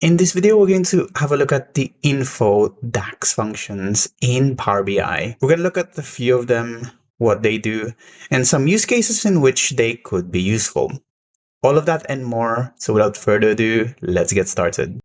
In this video, we're going to have a look at the info DAX functions in Power BI. We're going to look at a few of them, what they do, and some use cases in which they could be useful. All of that and more. So without further ado, let's get started.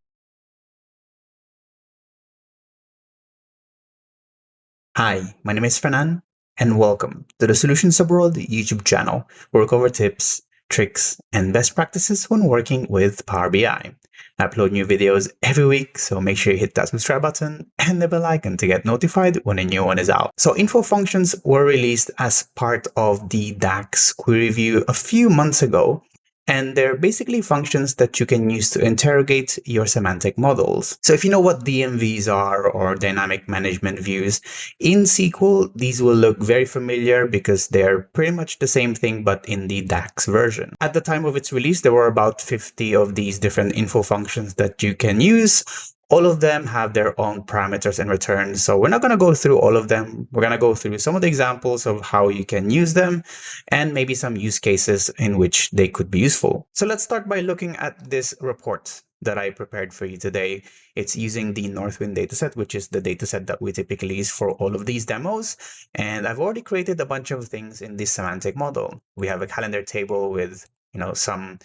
Hi, my name is Fernan, and welcome to the Solutions Abroad YouTube channel, where we cover tips, tricks, and best practices when working with Power BI. I upload new videos every week, so make sure you hit that subscribe button and the bell icon to get notified when a new one is out. So info functions were released as part of the DAX query view a few months ago, and they're basically functions that you can use to interrogate your semantic models. So if you know what DMVs are, or dynamic management views, in SQL, these will look very familiar because they're pretty much the same thing but in the DAX version. At the time of its release, there were about 50 of these different info functions that you can use. All of them have their own parameters and returns, so we're not going to go through all of them. We're going to go through some of the examples of how you can use them and maybe some use cases in which they could be useful. So let's start by looking at this report that I prepared for you today. It's using the Northwind dataset, which is the dataset that we typically use for all of these demos. And I've already created a bunch of things in this semantic model. We have a calendar table with, some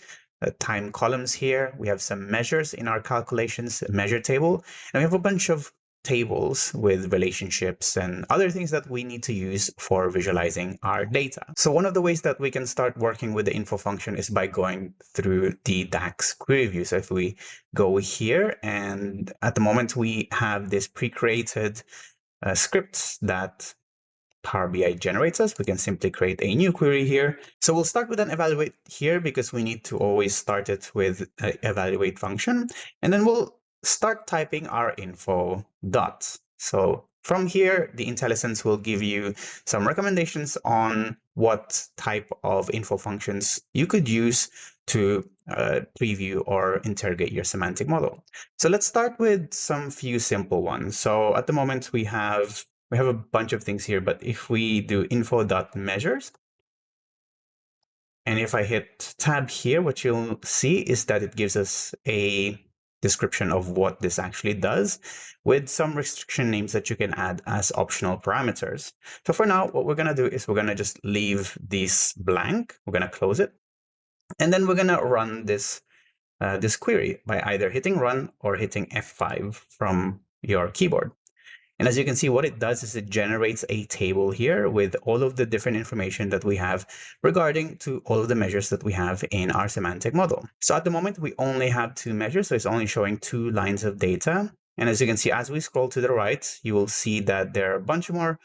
time columns here. We have some measures in our calculations measure table, and we have a bunch of tables with relationships and other things that we need to use for visualizing our data. So one of the ways that we can start working with the info function is by going through the DAX query view. So if we go here, and at the moment we have this pre-created script that Power BI generates us, we can simply create a new query here. So we'll start with an evaluate here because we need to always start it with an evaluate function. And then we'll start typing our info dots. So from here, the IntelliSense will give you some recommendations on what type of info functions you could use to preview or interrogate your semantic model. So let's start with some few simple ones. So at the moment we have a bunch of things here, but if we do info.measures, and if I hit tab here, what you'll see is that it gives us a description of what this actually does with some restriction names that you can add as optional parameters. So for now, what we're going to do is we're going to just leave this blank. We're going to close it. And then we're going to run this query by either hitting run or hitting F5 from your keyboard. And as you can see, what it does is it generates a table here with all of the different information that we have regarding to all of the measures that we have in our semantic model. So at the moment, we only have two measures, so it's only showing 2 lines of data. And as you can see, as we scroll to the right, you will see that there are a bunch more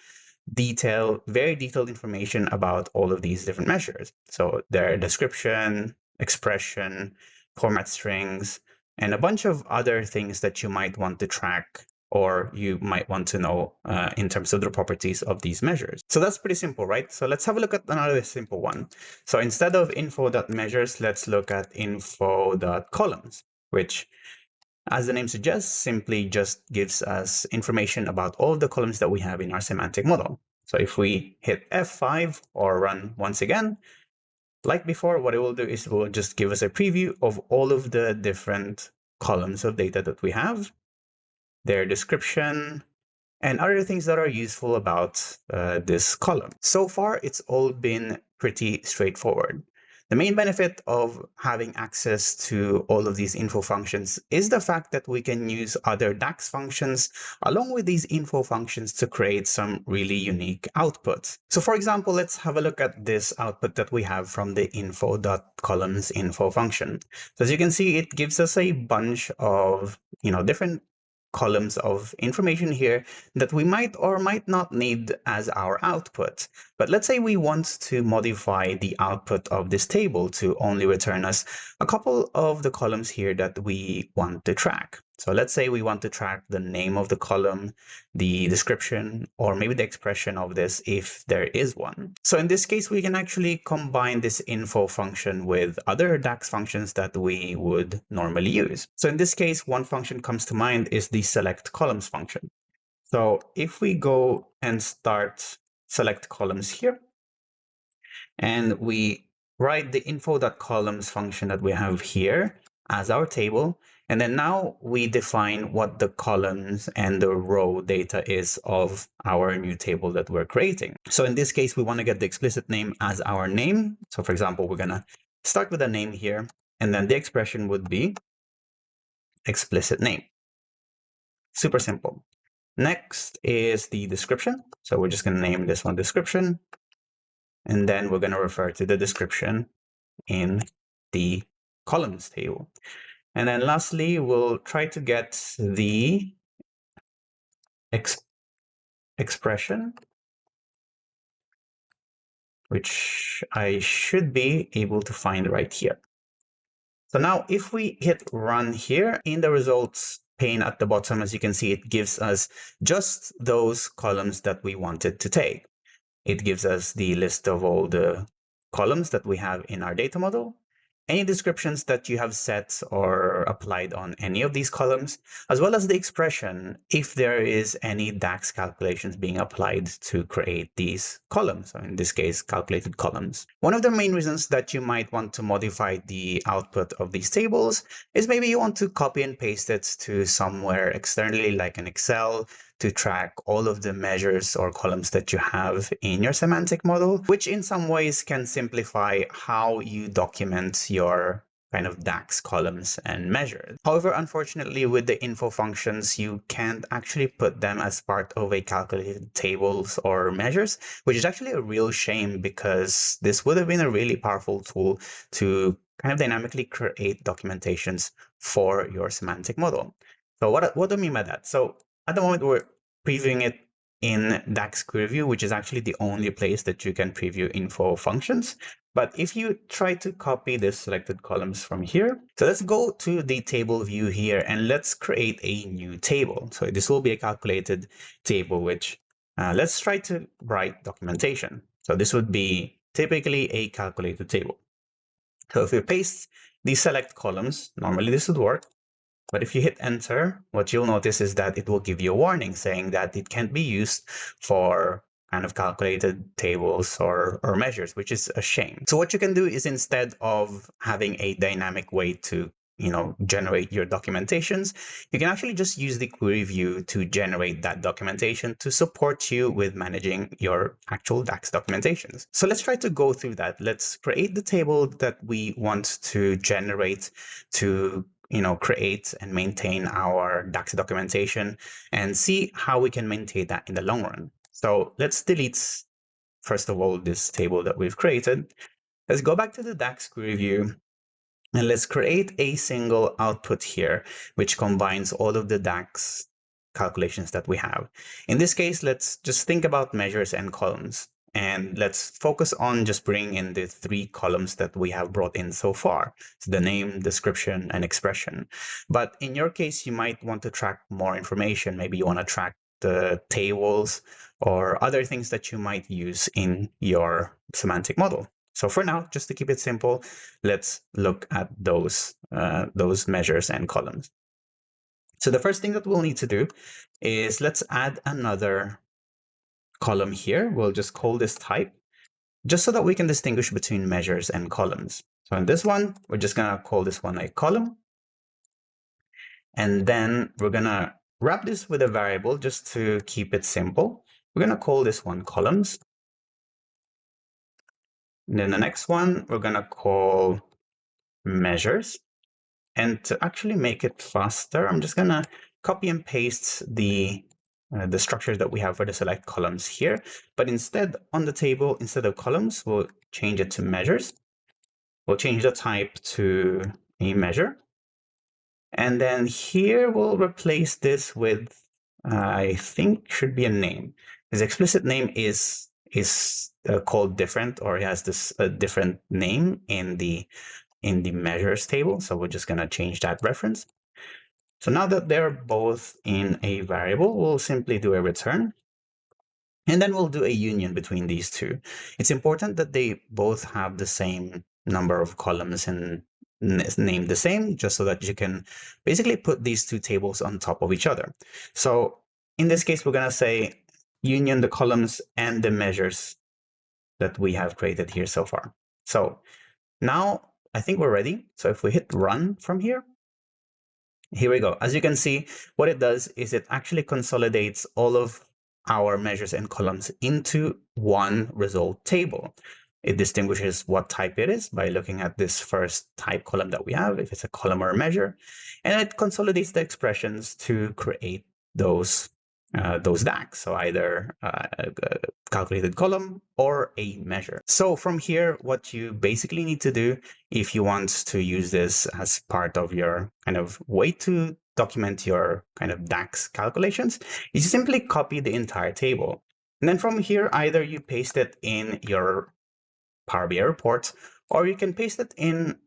very detailed information about all of these different measures. So their description, expression, format strings, and a bunch of other things that you might want to track or you might want to know in terms of the properties of these measures. So that's pretty simple, right? So let's have a look at another simple one. So instead of info.measures, let's look at info.columns, which, as the name suggests, simply just gives us information about all of the columns that we have in our semantic model. So if we hit F5 or run once again, like before, what it will do is it will just give us a preview of all of the different columns of data that we have, their description, and other things that are useful about this column. So far, it's all been pretty straightforward. The main benefit of having access to all of these info functions is the fact that we can use other DAX functions along with these info functions to create some really unique outputs. So for example, let's have a look at this output that we have from the info.columns info function. So as you can see, it gives us a bunch of different columns of information here that we might or might not need as our output. But let's say we want to modify the output of this table to only return us a couple of the columns here that we want to track. So let's say we want to track the name of the column, the description, or maybe the expression of this if there is one. So in this case, we can actually combine this info function with other DAX functions that we would normally use. So in this case, one function comes to mind is the select columns function. So if we go and start select columns here, and we write the info.columns function that we have here as our table, And then now we define what the columns and the row data is of our new table that we're creating. So in this case, we want to get the explicit name as our name. So for example, we're going to start with a name here, and then the expression would be explicit name. Super simple. Next is the description. So we're just going to name this one description. And then we're going to refer to the description in the columns table. And then lastly, we'll try to get the expression, which I should be able to find right here. So now if we hit run here in the results pane at the bottom, as you can see, it gives us just those columns that we wanted to take. It gives us the list of all the columns that we have in our data model, any descriptions that you have set or applied on any of these columns, as well as the expression if there is any DAX calculations being applied to create these columns, or in this case, calculated columns. One of the main reasons that you might want to modify the output of these tables is maybe you want to copy and paste it to somewhere externally, like an Excel, to track all of the measures or columns that you have in your semantic model, which in some ways can simplify how you document your kind of DAX columns and measures. However, unfortunately, with the info functions, you can't actually put them as part of a calculated tables or measures, which is actually a real shame because this would have been a really powerful tool to kind of dynamically create documentations for your semantic model. So what do I mean by that? So at the moment, we're previewing it in DAX Query View, which is actually the only place that you can preview info functions. But if you try to copy the selected columns from here, so let's go to the table view here and let's create a new table. So this will be a calculated table, which let's try to write documentation. So this would be typically a calculated table. So if we paste the select columns, normally this would work. But if you hit enter, what you'll notice is that it will give you a warning saying that it can't be used for kind of calculated tables or measures, which is a shame. So what you can do is instead of having a dynamic way to generate your documentations, you can actually just use the query view to generate that documentation to support you with managing your actual DAX documentations. So let's try to go through that. Let's create the table that we want to generate to create and maintain our DAX documentation and see how we can maintain that in the long run. So let's delete, first of all, this table that we've created. Let's go back to the DAX query view and let's create a single output here, which combines all of the DAX calculations that we have. In this case, let's just think about measures and columns. And let's focus on just bringing in the 3 columns that we have brought in so far. So the name, description, and expression. But in your case, you might want to track more information. Maybe you want to track the tables or other things that you might use in your semantic model. So for now, just to keep it simple, let's look at those measures and columns. So the first thing that we'll need to do is let's add another column here. We'll just call this type, just so that we can distinguish between measures and columns. So in this one, we're just going to call this one a column. And then we're going to wrap this with a variable just to keep it simple. We're going to call this one columns. And then the next one, we're going to call measures. And to actually make it faster, I'm just going to copy and paste the structure that we have for the select columns here. But instead, on the table, instead of columns, we'll change it to measures. We'll change the type to a measure. And then here we'll replace this with, I think should be a name. His explicit name is called different, or it has this different name in the measures table. So we're just going to change that reference. So now that they're both in a variable, we'll simply do a return. And then we'll do a union between these two. It's important that they both have the same number of columns and named the same, just so that you can basically put these two tables on top of each other. So in this case, we're going to say union the columns and the measures that we have created here so far. So now I think we're ready. So if we hit run from here, Here we go. As you can see, what it does is it actually consolidates all of our measures and columns into one result table. It distinguishes what type it is by looking at this first type column that we have, if it's a column or a measure, and it consolidates the expressions to create those DAX, so either a calculated column or a measure. So from here, what you basically need to do if you want to use this as part of your kind of way to document your kind of DAX calculations, is you simply copy the entire table. And then from here, either you paste it in your Power BI report, or you can paste it in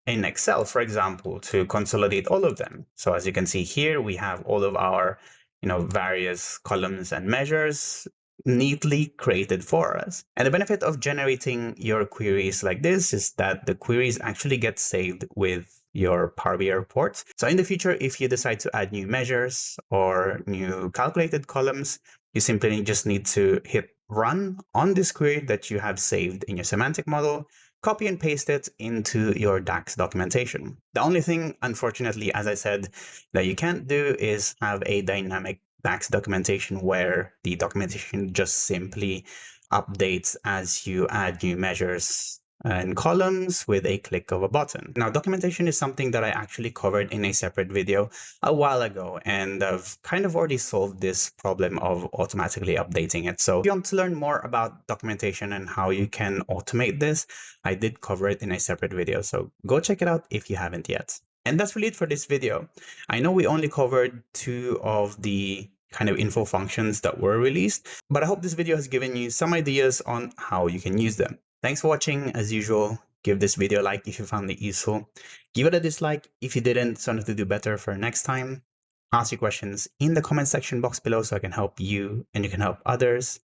Excel, for example, to consolidate all of them. So as you can see here, we have all of our various columns and measures neatly created for us. And the benefit of generating your queries like this is that the queries actually get saved with your Power BI reports. So in the future, if you decide to add new measures or new calculated columns, you simply just need to hit run on this query that you have saved in your semantic model, copy and paste it into your DAX documentation. The only thing, unfortunately, as I said, that you can't do is have a dynamic DAX documentation where the documentation just simply updates as you add new measures and columns with a click of a button. Now, documentation is something that I actually covered in a separate video a while ago, and I've kind of already solved this problem of automatically updating it. So if you want to learn more about documentation and how you can automate this, I did cover it in a separate video, so go check it out if you haven't yet. And that's really it for this video. I know we only covered 2 of the kind of info functions that were released, but I hope this video has given you some ideas on how you can use them. Thanks for watching. As usual, give this video a like if you found it useful. Give it a dislike if you didn't, so I know to do better for next time. Ask your questions in the comment section box below so I can help you and you can help others.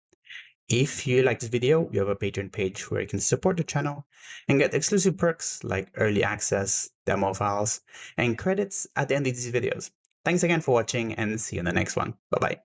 If you like this video, we have a Patreon page where you can support the channel and get exclusive perks like early access, demo files, and credits at the end of these videos. Thanks again for watching and see you in the next one. Bye-bye.